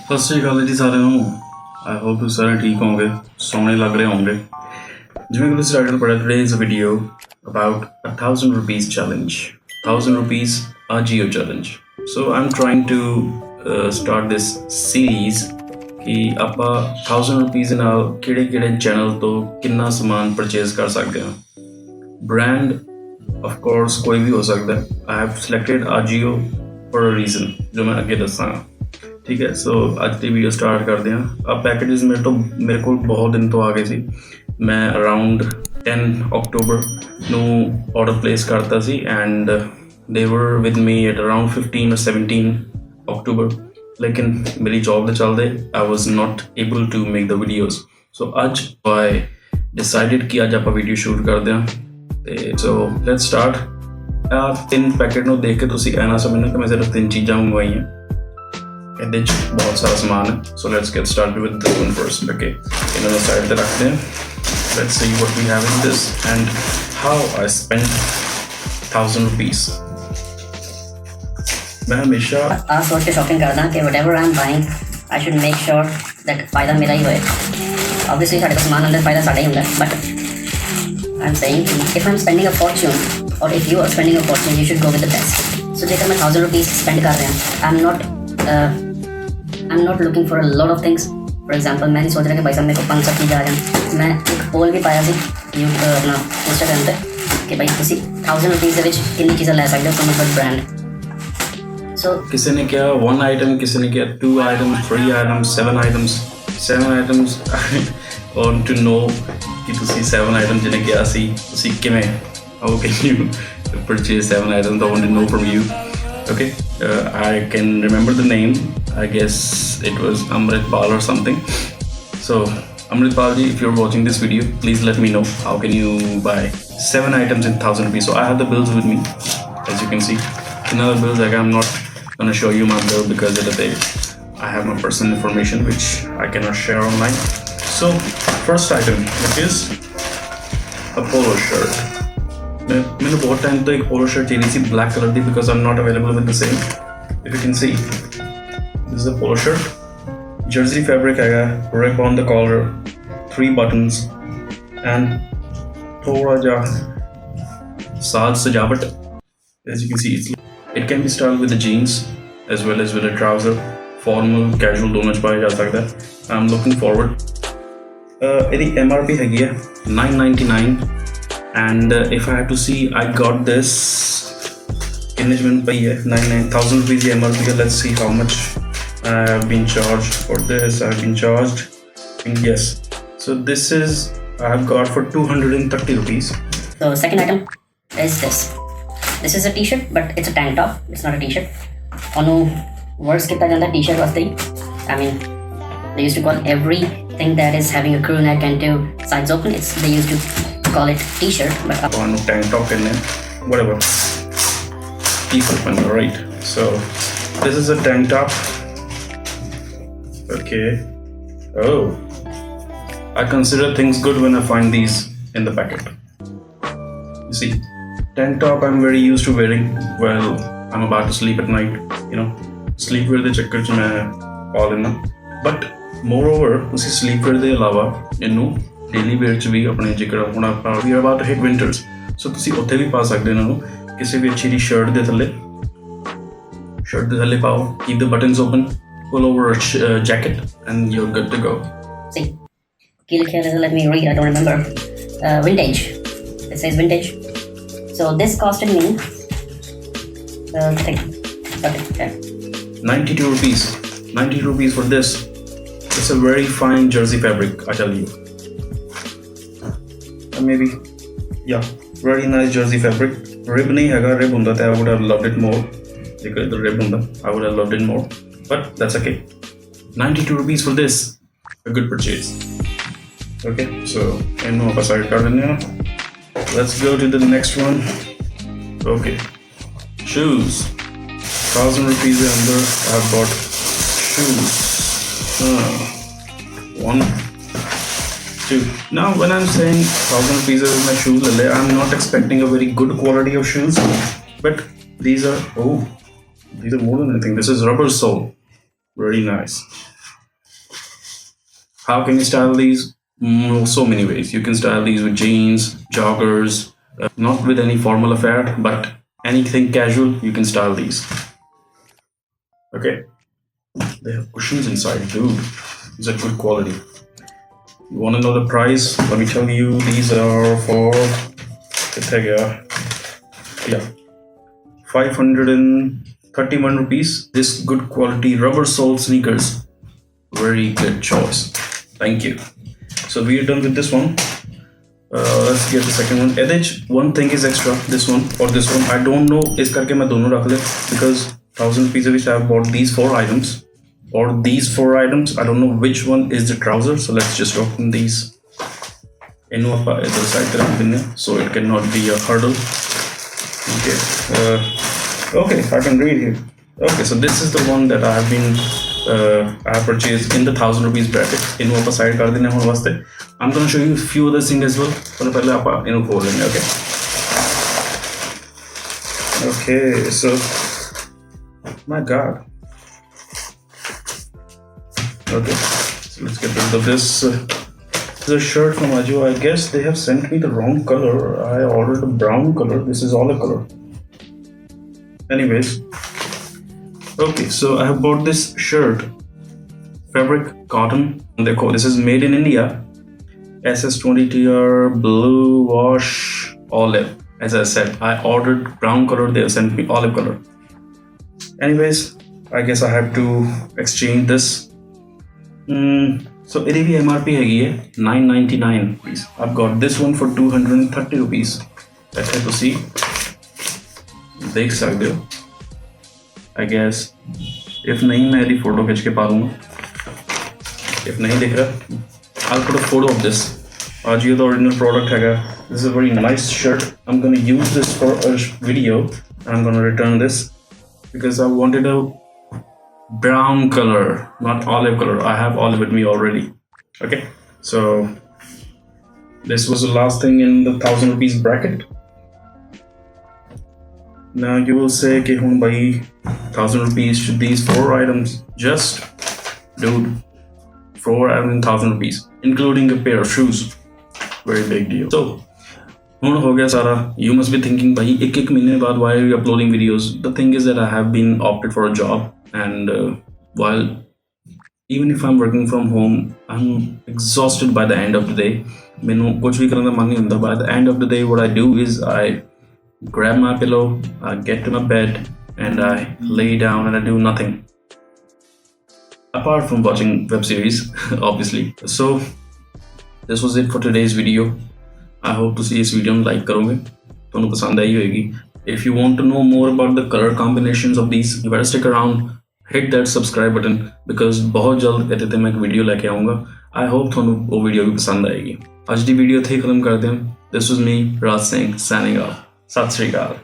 सत श्री अकाल जी सारे आई होप तुम सारे ठीक होंगे सोने लग रहे होंगे जिमें कि तुम टाइटल पढ़ा today is a video about ₹1000 challenge 1000 rupees Ajio challenge. So I'm trying to start this series कि ਆਪਾਂ 1000 rupees ਨਾਲ ਕਿਹੜੇ ਚੈਨਲ ਤੋਂ ਕਿੰਨਾ ਸਮਾਨ ਪਰਚੇਜ਼ ਕਰ ਸਕਦੇ ਹਾਂ brand of course ਕੋਈ ਵੀ ਹੋ ਸਕਦਾ I have selected Ajio for a reason ਜੋ ਮੈਂ ਅੱਗੇ ਦੱਸਾਂਗਾ ठीक है सो ਅੱਜ ਦੀ ਵੀਡੀਓ ਸਟਾਰਟ ਕਰਦੇ ਹਾਂ ਆ ਪੈਕੇजेस ਮੇਰੇ ਕੋਲ ਬਹੁਤ ਦਿਨ ਤੋਂ ਆ ਗਏ ਸੀ ਮੈਂ ਅਰਾਊਂਡ 10 ਅਕਤੂਬਰ ਨੂੰ ਆਰਡਰ ਪਲੇਸ ਕਰਤਾ ਸੀ and they were with me at around 15 or 17 October ਲੇਕਿਨ ਮੇਰੀ ਜੌਬ ਦੇ ਚੱਲਦੇ I was not able to make the videos so ਅੱਜ I decided ਕਿ ਅੱਜ ਆਪਾਂ ਵੀਡੀਓ ਸ਼ੂਟ ਕਰਦੇ ਹਾਂ ਤੇ so let's start ਆ ਤਿੰਨ ਪੈਕੇਟ ਨੂੰ ਦੇਖ ਕੇ ਤੁਸੀਂ ਐ ਨਾ ਸਮਝਣਾ ਕਿ ਮੈਂ ਸਿਰਫ ਤਿੰਨ ਚੀਜ਼ਾਂ ਮੰਗਵਾਈਆਂ ਇਹਦੇ 'ਚ ਬਹੁਤ ਸਾਰਾ ਸਮਾਨ ਹੈ so let's get started with this one first okay ਇਹਨਾਂ ਨੂੰ ਸਾਈਡ ਤੇ ਰੱਖਦੇ ਹਾਂ let's see what we have in this and how I spend 1000 rupees मैं हमेशा आ सोच के शॉपिंग करना कि whatever I'm buying I should make sure that फायदा मेरा ही होए obviously साढ़े को सामान अंदर फायदा साढ़ा ही होता है but I'm saying if I'm spending a fortune or if you are spending a fortune you should go with the best so जेकर मैं 1000 rupees spend कर रहा हूँ I'm not looking for a lot of things for example मैं नहीं सोच रहा कि भाई साहब मेरे को 500 चीज़ आ जाए मैं एक पोल भी पाया सी अपना इंस्टाग्राम पे कि भाई तुसी 1000 rupees ਦੇ ਵਿੱਚ ਕਿੰਨੀ ਚੀਜ਼ਾਂ ਲੈ ਸਕਦੇ ਹੋ from a good brand so किसी ने क्या 1 item किसी ने क्या 2 items 3 items 7 items I want to know कि तुसी 7 items जिन्हें क्या सी तुसी किमें how can you purchase 7 items I want to know from you okay I can remember the name I guess it was Amritpal or something so Amritpal ji if you're watching this video please let me know how can you buy 7 items in 1000 rupees so I have the bills with me as you can see another bills like I'm not gonna show you my bill because of the day I have my personal information which I cannot share online so first item which is a polo shirt मैंने बहुत time तो एक polo shirt चाहिए थी black colour the because I'm not available with the same if you can see this is a polo shirt jersey fabric है rip on the collar 3 buttons and थोड़ा जा साज सजावट as you can see it can be styled with the jeans as well as with a trouser formal casual दोनों च पाया जा सकता है I'm looking forward ਇਹਦੀ MRP ਹੈਗੀ ਹੈ $9.99 and if I have to see I got this कितने में पई है 1000 rupees की MRP है let's see how much I have been charged for this I have been charged yes so this is I have got for 230 rupees so second item is this is a t-shirt but it's a tank top it's not a t-shirt onu words kita janda t-shirt waste I mean they used to call everything that is having a crew neck and two sides open it's they used to call it t-shirt but one tank top in it whatever keep open right so this is a tank top okay oh I consider things good when I find these in the packet you see tank top I'm very used to wearing while I'm about to sleep at night you know sleep wear the ਚੱਕਰ ਚ ਮੈਂ ਪਾ ਲੈਣਾ but moreover ਤੁਸੀਂ sleep wear ਦੇ ਇਲਾਵਾ ਇਹਨੂੰ daily wear ਚ ਵੀ ਆਪਣੇ ਜ਼ਿਕਰ ਹੁਣ ਆਪਾਂ we are about to hit winters so ਤੁਸੀਂ ਉੱਥੇ ਵੀ ਪਾ ਸਕਦੇ ਇਹਨਾਂ ਨੂੰ ਕਿਸੇ ਵੀ ਅੱਛੀ ਦੀ ਸ਼ਰਟ ਦੇ ਥੱਲੇ ਪਾਓ keep the buttons open pull over a jacket and you're good to go see ਕੀ ਲਿਖਿਆ ਹੈ let me read I don't remember vintage it says vintage so this costed me okay 92 rupees 90 rupees for this it's a very fine jersey fabric I tell you maybe yeah very nice jersey fabric rib nahi haga rib hunda I would have loved it more because the rib hunda I would have loved it more but that's okay 92 rupees for this a good purchase okay so enu apa side kar dene let's go to the next one okay shoes 1000 rupees ke andar I have bought shoes 1 2 now when I'm saying 1000 rupees is my shoes I'm not expecting a very good quality of shoes but these are more than anything this is rubber sole very nice How can you style these? So many ways. You can style these with jeans, joggers, not with any formal affair, but anything casual, you can style these. Okay, they have cushions inside, dude. These are good quality. You want to know the price? Let me tell you. These are for yeah, 531 rupees. This good quality rubber sole sneakers. Very good choice. Thank you. So we are done with this one. Let's get the second one. Edge. One thing is extra. This one or this one. I don't know. Is karke main dono rakh le because 1000 rupees which I have bought these 4 items or these 4 items. I don't know which one is the trouser. So let's just open these. Inu apa idhar side te rakh denge so it cannot be a hurdle. Okay. Okay. I can read here. Okay. So this is the one that I have purchased in the 1000 rupees bracket. Inu apa side kar dene hon waste. I'm gonna show you a few other things as well. But pehle aap inu khol lenge. Okay. Okay. So my God. Okay. So let's get rid of this. This is a shirt from Ajio. I guess they have sent me the wrong color. I ordered a brown color. This is olive color. Anyways. Okay, so I have bought this shirt, fabric cotton. This is made in India. SS20TR blue wash olive. As I said, I ordered brown color. They sent me olive color. Anyways, I guess I have to exchange this. So it is MRP है 999 rupees. I've got this one for 230 rupees. Let's have to see. देख सकते हो. I guess if नहीं मैं यदि photo खींच के पा लूँगा. If नहीं दिख रहा, I'll put a photo of this. Ajio the original product है. This is a very nice shirt. I'm gonna use this for a video. I'm gonna return this because I wanted a brown color, not olive color. I have olive with me already. Okay, so this was the last thing in the 1000 rupees bracket. Now you will say, "Ke hun bhai, 1000 rupees should these 4 items just, dude, 4 items 1000 rupees, including a pair of shoes. Very big deal." So, hun ho gaya sara. You must be thinking, "Bhai, ek mahine baad why are you uploading videos?" The thing is that I have been opted for a job, and while even if I'm working from home, I'm exhausted by the end of the day. Mainu kuch bhi karne da man nahi hunda. By the end of the day, what I do is I grab my pillow, I get to my bed, and I lay down and I do nothing apart from watching web series obviously. So this was it for today's video. I hope to see this video like karoge, tonu pasand aayi hoegi. If you want to know more about the color combinations of these, you better stick around. Hit that subscribe button because बहुत जल्द कहते थे मैं एक video लेके आऊँगा. I hope ਤੁਹਾਨੂੰ वो वीडियो भी पसंद आएगी. आज ਦੀ वीडियो थे खत्म करते हैं. This was me, Raj Singh, signing off. सत श्री अकाल.